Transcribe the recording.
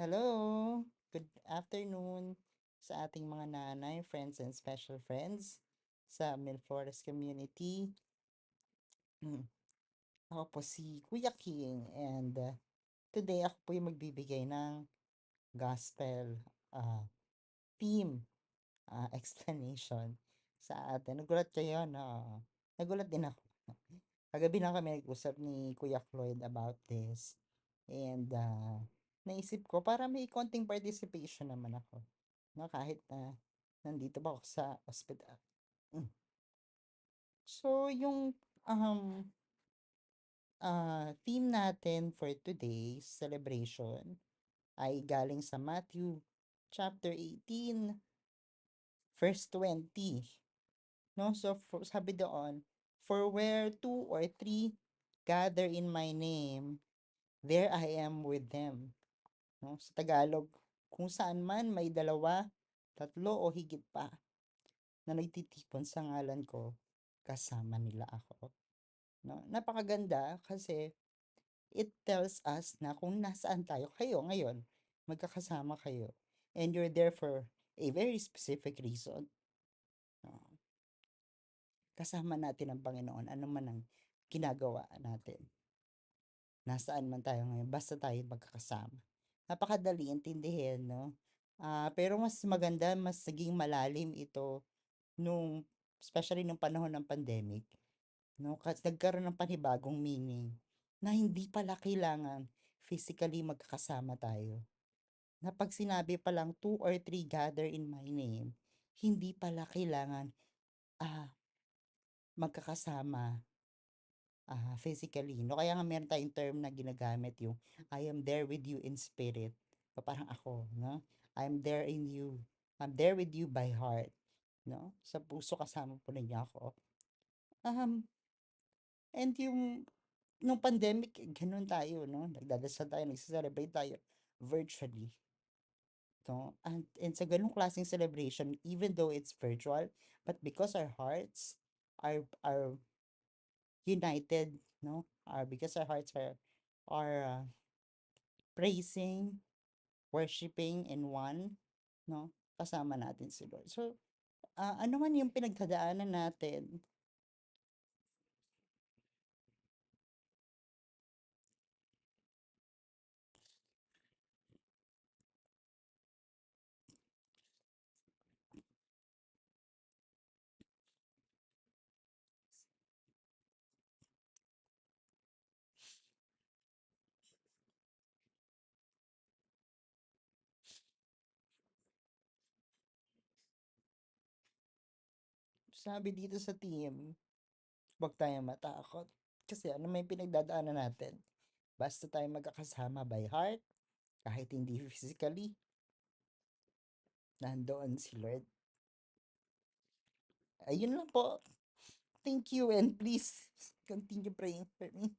Hello! Good afternoon sa ating mga nanay, friends, and special friends sa Milflores community. Mm, Ako po si Kuya King and today ako po yung magbibigay ng gospel uh, theme explanation sa atin. Nagulat kayo, no? Nagulat din ako. Kagabi na kami nag-usap ni Kuya Floyd about this. And naisip ko, para may konting participation naman ako. No, kahit na nandito ba ako sa ospital. Mm. So, yung theme natin for today's celebration ay galing sa Matthew chapter 18, verse 20. No? So, sabi doon, for where two or three gather in my name, there I am with them. No? Sa Tagalog, kung saan man may dalawa, tatlo o higit pa na nagtitipon sa ngalan ko, kasama nila ako. No? Napakaganda kasi it tells us na kung nasaan tayo, kayo ngayon, magkakasama kayo. And you're there for a very specific reason. No? Kasama natin ang Panginoon, ano man ang ginagawa natin. Nasaan man tayo ngayon, basta tayo magkakasama. Napakadali intindihin, no? Pero mas maganda, mas naging malalim ito nung, especially nung panahon ng pandemic, no? Kasi nagkaroon ng panibagong meaning na hindi pala kailangan physically magkakasama tayo. Na pag sinabi pa lang two or three gather in my name, hindi pala kailangan ah, magkakasama physically, no? Kaya nga meron tayong term na ginagamit yung I am there with you in spirit. Parang ako, no? I'm there in you. I'm there with you by heart, no? Sa puso kasama po ninyo ako. Um, and yung nung pandemic, ganun tayo, no? Nagdadasal tayo, nagse-celebrate tayo virtually. No? And sa ganung klaseng celebration, even though it's virtual, but because our hearts are united, no? Because our hearts are praising, worshiping in one, no? Kasama natin si Lord. So, ano man yung pinagdadaanan natin, sabi dito sa team, huwag tayong matakot. Kasi ano may pinagdadaanan natin, basta tayo magkakasama by heart, kahit hindi physically, nandoon si Lord. Ayun lang po. Thank you and please continue praying for me.